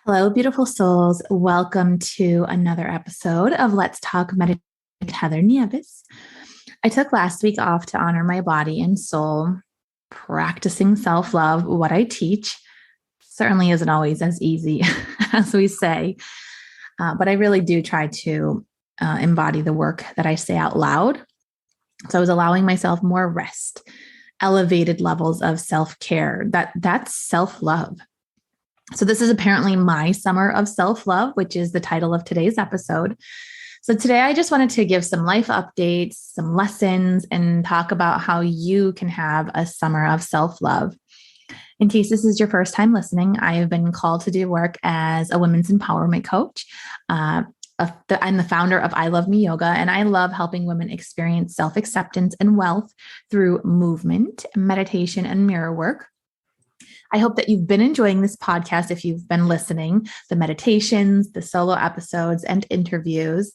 Hello, beautiful souls. Welcome to another episode of Let's Talk Meditate with Heather Nieves. I took last week off to honor my body and soul, practicing self love. What I teach certainly isn't always as easy as we say, but I really do try to embody the work that I say out loud. So I was allowing myself more rest, elevated levels of self care. That's self love. So this is apparently my summer of self-love, which is the title of today's episode. So today I just wanted to give some life updates, some lessons, and talk about how you can have a summer of self-love. In case this is your first time listening, I have been called to do work as a women's empowerment coach. I'm the founder of I Love Me Yoga, and I love helping women experience self-acceptance and wealth through movement, meditation, and mirror work. I hope that you've been enjoying this podcast if you've been listening, the meditations, the solo episodes, and interviews.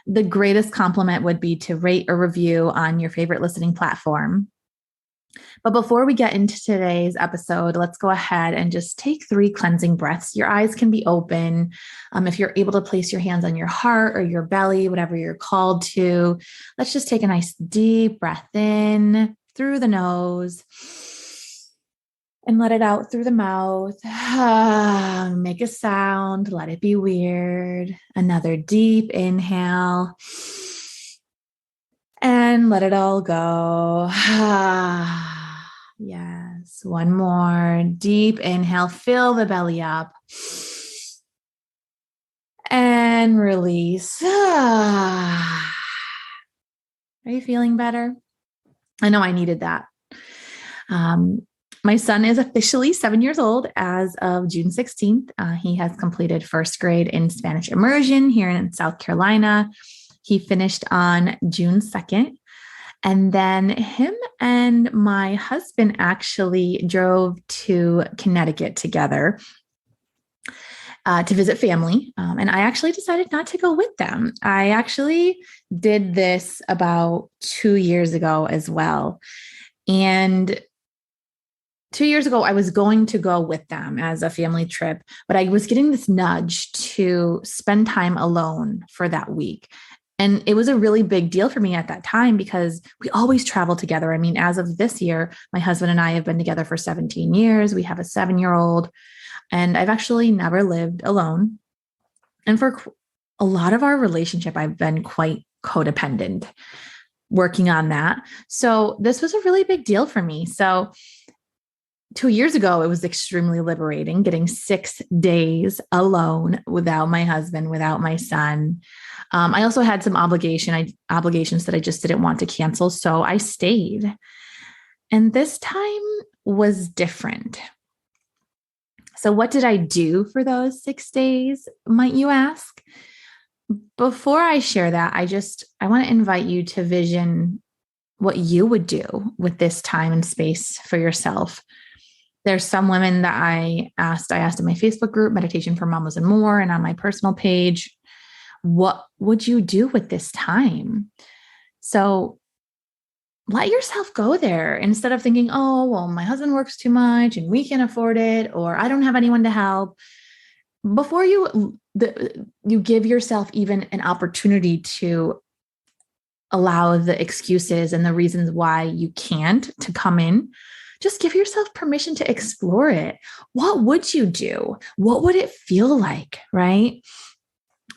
The greatest compliment would be to rate or review on your favorite listening platform. But before we get into today's episode, let's go ahead and just take 3 cleansing breaths. Your eyes can be open. If you're able to place your hands on your heart or your belly, whatever you're called to, let's just take a nice deep breath in through the nose. And let it out through the mouth. Make a sound. Let it be weird. Another deep inhale. And let it all go. Yes. One more deep inhale. Fill the belly up. And release. Are you feeling better? I know I needed that. My son is officially 7 years old as of June 16th. He has completed first grade in Spanish immersion here in South Carolina. He finished on June 2nd. And then him and my husband actually drove to Connecticut together to visit family. And I actually decided not to go with them. I actually did this about 2 years ago as well. And 2 years ago, I was going to go with them as a family trip, but I was getting this nudge to spend time alone for that week. And it was a really big deal for me at that time because we always travel together. I mean, as of this year, my husband and I have been together for 17 years. We have a 7-year-old, and I've actually never lived alone. And for a lot of our relationship, I've been quite codependent, working on that. So this was a really big deal for me. So 2 years ago, it was extremely liberating getting 6 days alone without my husband, without my son. I also had some obligations that I just didn't want to cancel. So I stayed. And this time was different. So what did I do for those 6 days, might you ask? Before I share that, I want to invite you to vision what you would do with this time and space for yourself. There's some women that I asked in my Facebook group, Meditation for Mamas and More, and on my personal page, what would you do with this time? So let yourself go there instead of thinking, oh, well, my husband works too much and we can't afford it, or I don't have anyone to help. Before you give yourself even an opportunity to allow the excuses and the reasons why you can't to come in, just give yourself permission to explore it. What would you do? What would it feel like, right?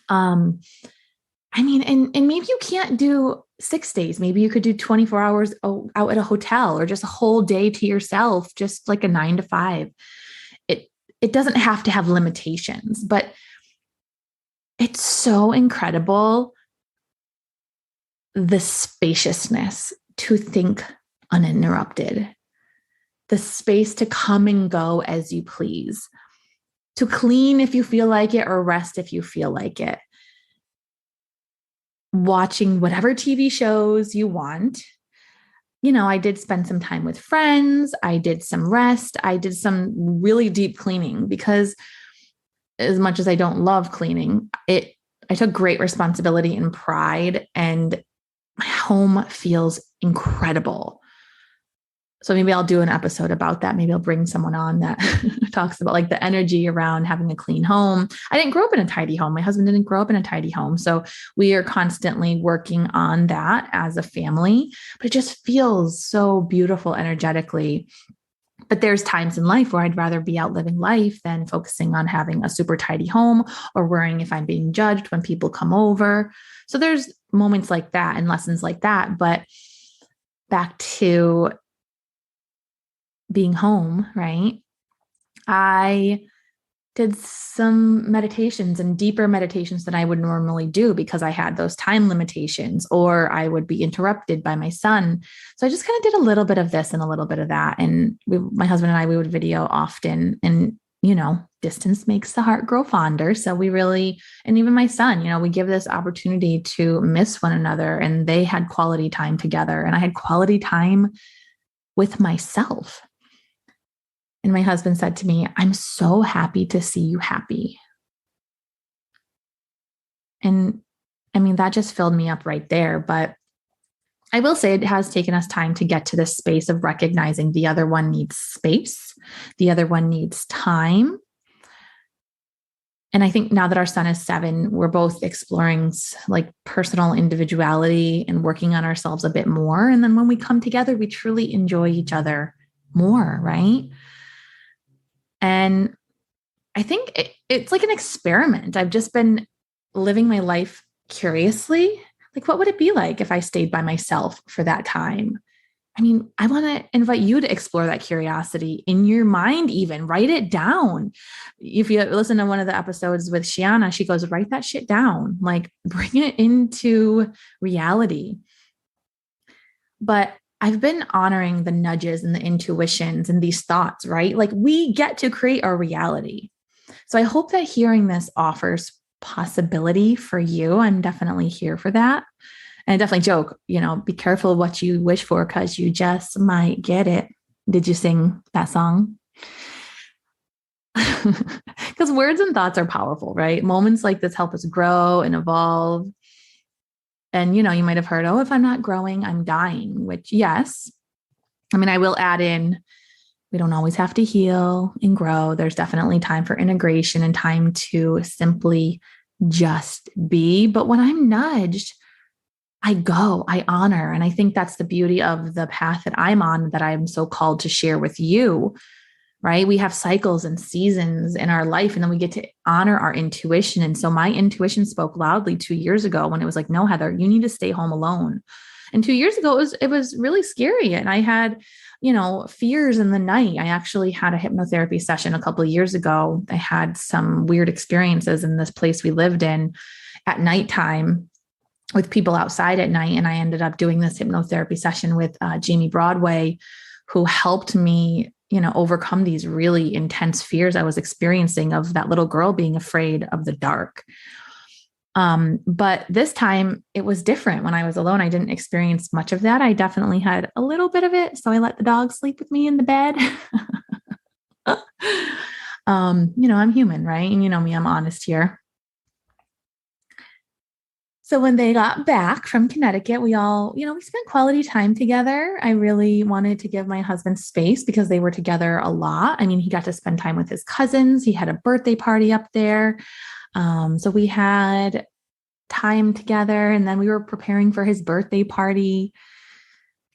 And maybe you can't do 6 days. Maybe you could do 24 hours out at a hotel or just a whole day to yourself, just like a 9 to 5. It doesn't have to have limitations, but it's so incredible, the spaciousness to think uninterrupted, the space to come and go as you please, to clean if you feel like it or rest if you feel like it. Watching whatever TV shows you want. I did spend some time with friends. I did some rest. I did some really deep cleaning because as much as I don't love cleaning, I took great responsibility and pride, and my home feels incredible. So maybe I'll do an episode about that. Maybe I'll bring someone on that talks about like the energy around having a clean home. I didn't grow up in a tidy home. My husband didn't grow up in a tidy home. So we are constantly working on that as a family, but it just feels so beautiful energetically. But there's times in life where I'd rather be out living life than focusing on having a super tidy home or worrying if I'm being judged when people come over. So there's moments like that and lessons like that. But back to being home, right? I did some meditations and deeper meditations than I would normally do because I had those time limitations or I would be interrupted by my son. So I just kind of did a little bit of this and a little bit of that. And my husband and I, we would video often, and, distance makes the heart grow fonder. So we really, and even my son, we give this opportunity to miss one another, and they had quality time together and I had quality time with myself. And my husband said to me, "I'm so happy to see you happy." And I mean, that just filled me up right there. But I will say it has taken us time to get to this space of recognizing the other one needs space. The other one needs time. And I think now that our son is 7, we're both exploring like personal individuality and working on ourselves a bit more. And then when we come together, we truly enjoy each other more, right? And I think it's like an experiment. I've just been living my life curiously. Like, what would it be like if I stayed by myself for that time? I mean, I want to invite you to explore that curiosity in your mind, even write it down. If you listen to one of the episodes with Shiana, she goes, write that shit down, like bring it into reality. But I've been honoring the nudges and the intuitions and these thoughts, right? Like we get to create our reality. So I hope that hearing this offers possibility for you. I'm definitely here for that. And I definitely joke, be careful what you wish for because you just might get it. Did you sing that song? Because words and thoughts are powerful, right? Moments like this help us grow and evolve. And, you might have heard, oh, if I'm not growing, I'm dying, which yes. I mean, I will add in, we don't always have to heal and grow. There's definitely time for integration and time to simply just be. But when I'm nudged, I go, I honor. And I think that's the beauty of the path that I'm on, that I'm so called to share with you, right? We have cycles and seasons in our life, and then we get to honor our intuition. And so my intuition spoke loudly 2 years ago when it was like, no, Heather, you need to stay home alone. And 2 years ago, it was really scary. And I had, fears in the night. I actually had a hypnotherapy session a couple of years ago. I had some weird experiences in this place we lived in at nighttime with people outside at night. And I ended up doing this hypnotherapy session with Jamie Broadway, who helped me, overcome these really intense fears I was experiencing of that little girl being afraid of the dark. But this time it was different. When I was alone, I didn't experience much of that. I definitely had a little bit of it. So I let the dog sleep with me in the bed. I'm human, right? And me, I'm honest here. So when they got back from Connecticut, we all, we spent quality time together. I really wanted to give my husband space because they were together a lot. I mean, he got to spend time with his cousins. He had a birthday party up there. So we had time together, and then we were preparing for his birthday party.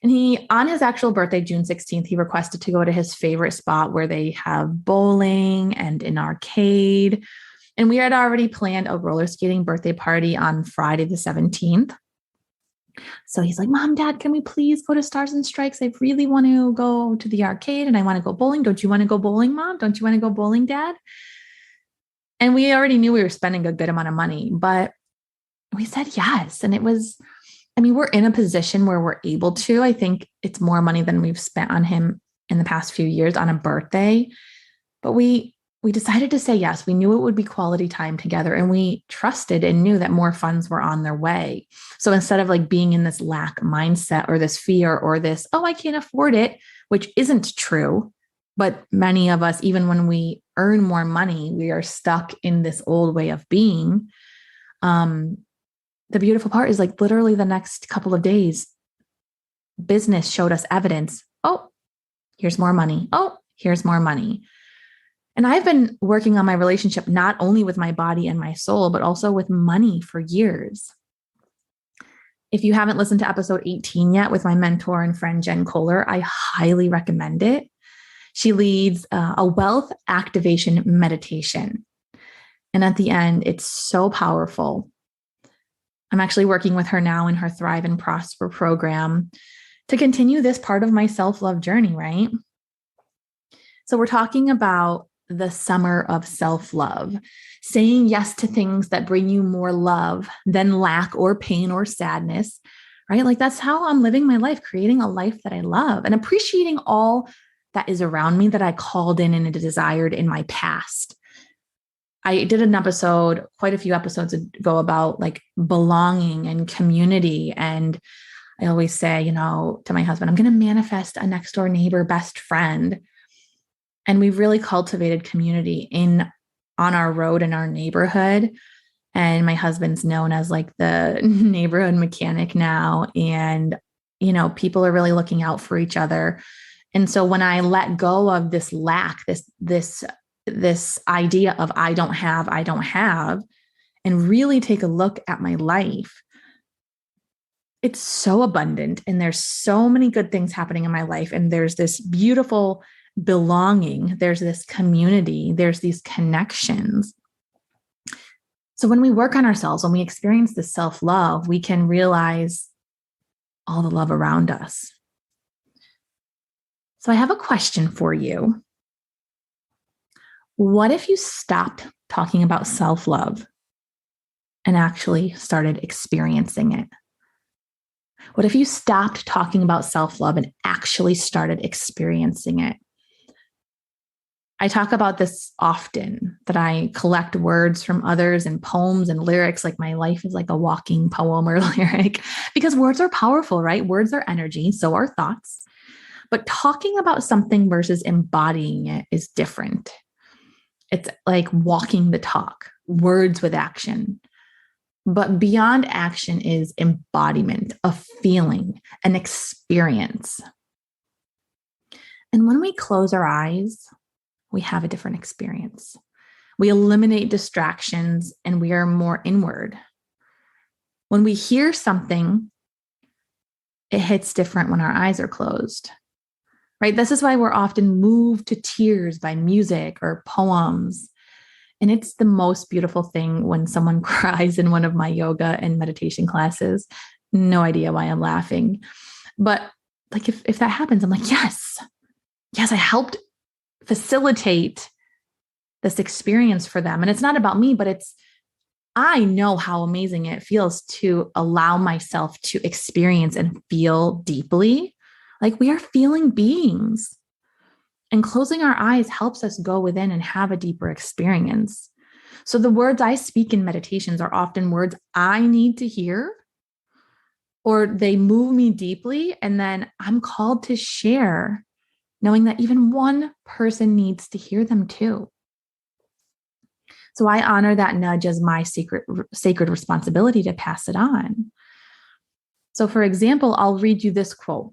And on his actual birthday, June 16th, he requested to go to his favorite spot where they have bowling and an arcade. And we had already planned a roller skating birthday party on Friday the 17th. So he's like, Mom, Dad, can we please go to Stars and Strikes? I really want to go to the arcade and I want to go bowling. Don't you want to go bowling, Mom? Don't you want to go bowling, Dad? And we already knew we were spending a good amount of money, but we said yes. And we're in a position where we're able to. I think it's more money than we've spent on him in the past few years on a birthday. But we decided to say yes. We knew it would be quality time together, and we trusted and knew that more funds were on their way. So instead of like being in this lack mindset or this fear or this, oh, I can't afford it, which isn't true. But many of us, even when we earn more money, we are stuck in this old way of being. The beautiful part is like literally the next couple of days, business showed us evidence. Oh, here's more money. Oh, here's more money. And I've been working on my relationship, not only with my body and my soul, but also with money for years. If you haven't listened to episode 18 yet with my mentor and friend, Jen Kohler, I highly recommend it. She leads a wealth activation meditation. And at the end, it's so powerful. I'm actually working with her now in her Thrive and Prosper program to continue this part of my self-love journey, right? So we're talking about the summer of self-love, saying yes to things that bring you more love than lack or pain or sadness, right? Like that's how I'm living my life, creating a life that I love and appreciating all that is around me that I called in and desired in my past. I did an episode, quite a few episodes ago, about like belonging and community. And I always say, to my husband, I'm going to manifest a next door neighbor, best friend. And we've really cultivated community on our road in our neighborhood. And my husband's known as like the neighborhood mechanic now. And, people are really looking out for each other. And so when I let go of this lack, this idea of I don't have, and really take a look at my life, it's so abundant and there's so many good things happening in my life. And there's this beautiful belonging. There's this community. There's these connections. So when we work on ourselves, when we experience this self-love, we can realize all the love around us. So I have a question for you. What if you stopped talking about self-love and actually started experiencing it? What if you stopped talking about self-love and actually started experiencing it? I talk about this often, that I collect words from others and poems and lyrics. Like my life is like a walking poem or lyric, because words are powerful, right? Words are energy, so are thoughts. But talking about something versus embodying it is different. It's like walking the talk, words with action. But beyond action is embodiment, a feeling, an experience. And when we close our eyes, we have a different experience. We eliminate distractions and we are more inward. When we hear something, it hits different when our eyes are closed, right? This is why we're often moved to tears by music or poems. And it's the most beautiful thing when someone cries in one of my yoga and meditation classes. No idea why I'm laughing. But like if that happens, I'm like, yes, I helped facilitate this experience for them. And it's not about me, but I know how amazing it feels to allow myself to experience and feel deeply. Like we are feeling beings. And closing our eyes helps us go within and have a deeper experience. So the words I speak in meditations are often words I need to hear, or they move me deeply. And then I'm called to share, knowing that even one person needs to hear them too. So I honor that nudge as my sacred responsibility to pass it on. So for example, I'll read you this quote.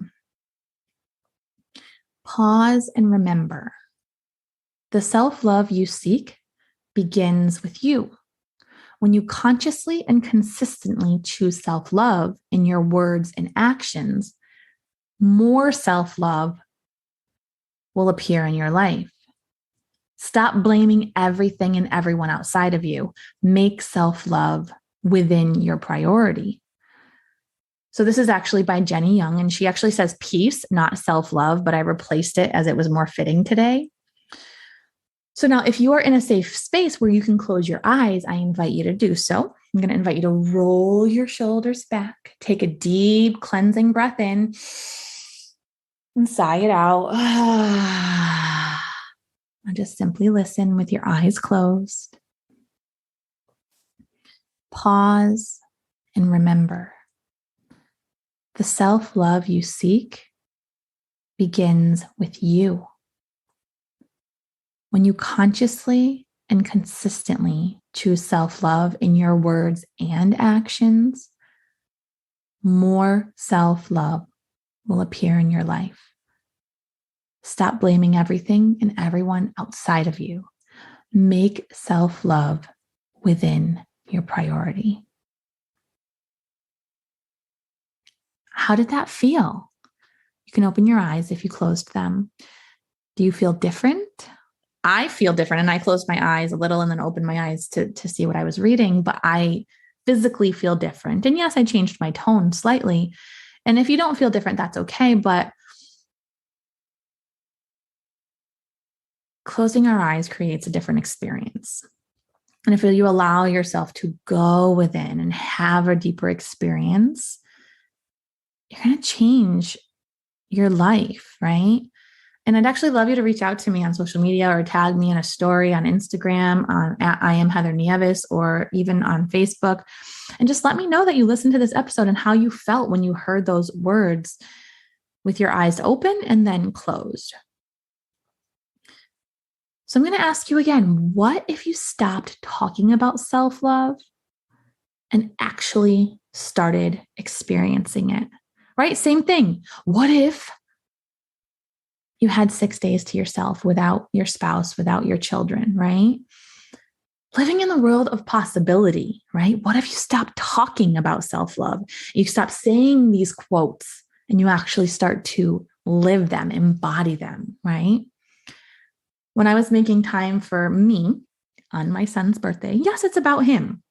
Pause and remember. The self-love you seek begins with you. When you consciously and consistently choose self-love in your words and actions, more self-love will appear in your life. Stop blaming everything and everyone outside of you. Make self-love within your priority. So this is actually by Jenny Young, and she actually says peace, not self-love, but I replaced it as it was more fitting today. So now if you are in a safe space where you can close your eyes, I invite you to do so. I'm going to invite you to roll your shoulders back, take a deep cleansing breath in, and sigh it out. And just simply listen with your eyes closed. Pause and remember. The self-love you seek begins with you. When you consciously and consistently choose self-love in your words and actions, more self-love will appear in your life. Stop blaming everything and everyone outside of you. Make self-love within your priority. How did that feel? You can open your eyes if you closed them. Do you feel different? I feel different, and I closed my eyes a little and then opened my eyes to see what I was reading, but I physically feel different. And yes, I changed my tone slightly. And if you don't feel different, that's okay. But closing our eyes creates a different experience. And if you allow yourself to go within and have a deeper experience, you're going to change your life, right? And I'd actually love you to reach out to me on social media or tag me in a story on Instagram at I am Heather Nieves, or even on Facebook. And just let me know that you listened to this episode and how you felt when you heard those words with your eyes open and then closed. So I'm going to ask you again, what if you stopped talking about self-love and actually started experiencing it, right? Same thing. What if you had 6 days to yourself without your spouse, without your children, right? Living in the world of possibility, right? What if you stopped talking about self-love? You stop saying these quotes and you actually start to live them, embody them, right? When I was making time for me on my son's birthday, yes, it's about him,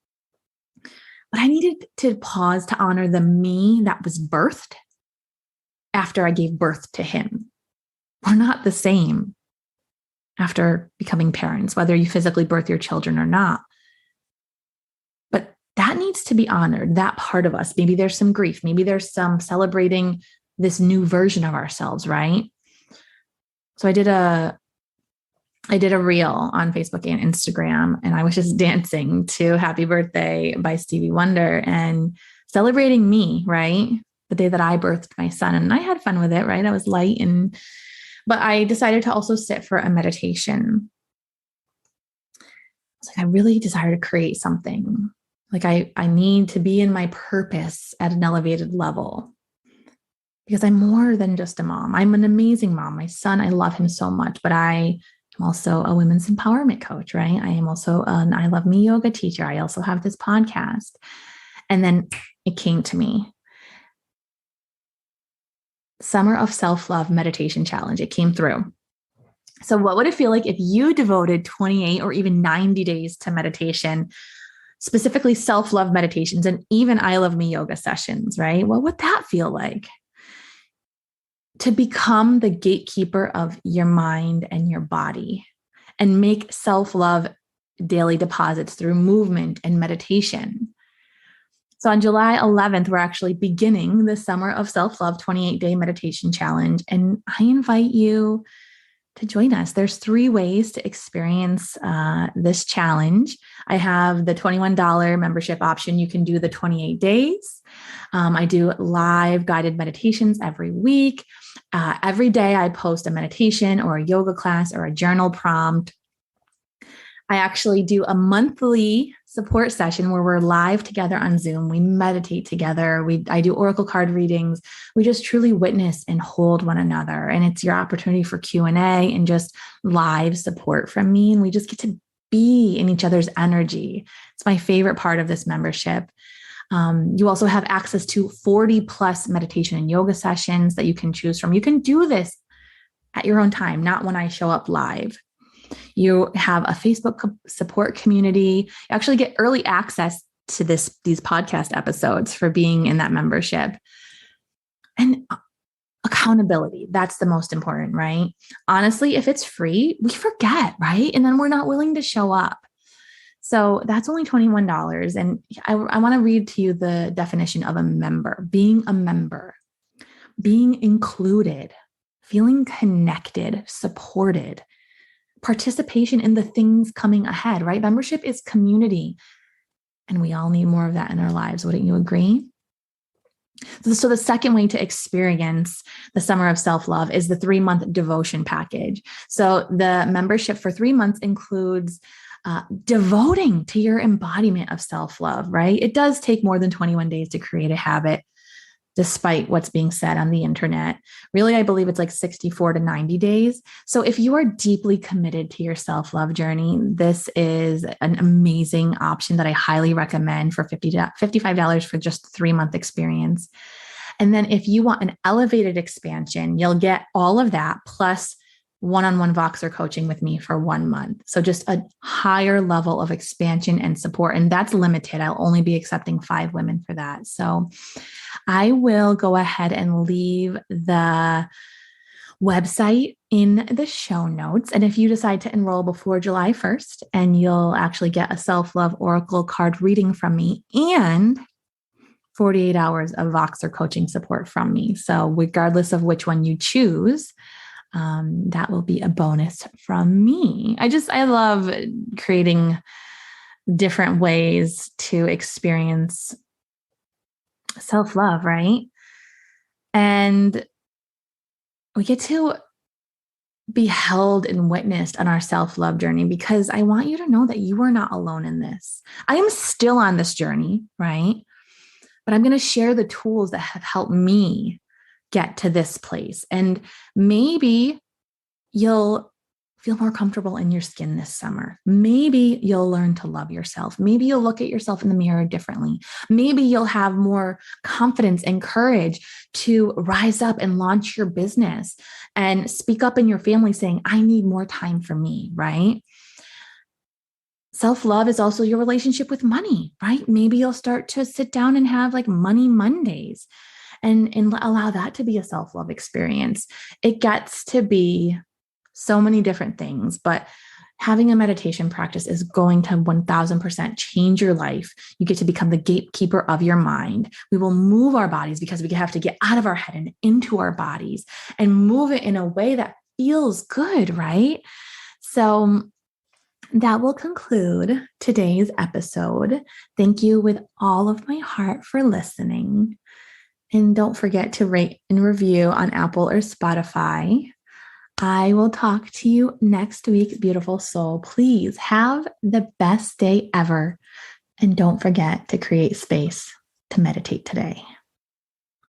but I needed to pause to honor the me that was birthed after I gave birth to him. We're not the same after becoming parents, whether you physically birth your children or not. But that needs to be honored, that part of us. Maybe there's some grief. Maybe there's some celebrating this new version of ourselves, right? So I did a reel on Facebook and Instagram, and I was just dancing to Happy Birthday by Stevie Wonder and celebrating me, right? The day that I birthed my son. And I had fun with it, right? I was light, but I decided to also sit for a meditation. It's like, I really desire to create something. Like I need to be in my purpose at an elevated level, because I'm more than just a mom. I'm an amazing mom. My son, I love him so much, but I'm also a women's empowerment coach, right? I am also an I Love Me yoga teacher. I also have this podcast. And then it came to me. Summer of Self-Love Meditation Challenge. It came through. So what would it feel like if you devoted 28 or even 90 days to meditation, specifically self-love meditations, and even I Love Me yoga sessions, right? What would that feel like? To become the gatekeeper of your mind and your body and make self-love daily deposits through movement and meditation. So on July 11th, we're actually beginning the Summer of Self-Love 28-day meditation challenge. And I invite you to join us. There's 3 ways to experience this challenge. I have the $21 membership option. You can do the 28 days. I do live guided meditations every week. Every day I post a meditation or a yoga class or a journal prompt. I actually do a monthly support session where we're live together on Zoom. We meditate together. I do oracle card readings. We just truly witness and hold one another. And it's your opportunity for Q&A and just live support from me. And we just get to be in each other's energy. It's my favorite part of this membership. You also have access to 40 plus meditation and yoga sessions that you can choose from. You can do this at your own time, not when I show up live. You have a Facebook support community. You actually get early access to these podcast episodes for being in that membership. And accountability, that's the most important, right? Honestly, if it's free, we forget, right? And then we're not willing to show up. So that's only $21. And I want to read to you the definition of a member: being a member, being included, feeling connected, supported, participation in the things coming ahead, right? Membership is community, and we all need more of that in our lives. Wouldn't you agree? So the second way to experience the Summer of Self-Love is the 3-month devotion package. So the membership for 3 months includes devoting to your embodiment of self-love, right? It does take more than 21 days to create a habit. despite what's being said on the internet. Really, I believe it's like 64 to 90 days. So if you are deeply committed to your self-love journey, this is an amazing option that I highly recommend for $55 for just 3-month experience. And then if you want an elevated expansion, you'll get all of that plus one-on-one Voxer coaching with me for 1 month. So just a higher level of expansion and support. And that's limited. I'll only be accepting 5 women for that. So I will go ahead and leave the website in the show notes. And if you decide to enroll before July 1st, and you'll actually get a self-love oracle card reading from me and 48 hours of Voxer coaching support from me. So regardless of which one you choose, that will be a bonus from me. I love creating different ways to experience self-love, right? And we get to be held and witnessed on our self-love journey, because I want you to know that you are not alone in this. I am still on this journey, right? But I'm going to share the tools that have helped me get to this place. And maybe you'll feel more comfortable in your skin this summer. Maybe you'll learn to love yourself. Maybe you'll look at yourself in the mirror differently. Maybe you'll have more confidence and courage to rise up and launch your business and speak up in your family saying, I need more time for me, right? Self-love is also your relationship with money, right? Maybe you'll start to sit down and have like money Mondays and allow that to be a self-love experience. It gets to be so many different things, but having a meditation practice is going to 1000% change your life. You get to become the gatekeeper of your mind. We will move our bodies because we have to get out of our head and into our bodies and move it in a way that feels good, right? So that will conclude today's episode. Thank you with all of my heart for listening. And don't forget to rate and review on Apple or Spotify. I will talk to you next week, beautiful soul. Please have the best day ever. And don't forget to create space to meditate today.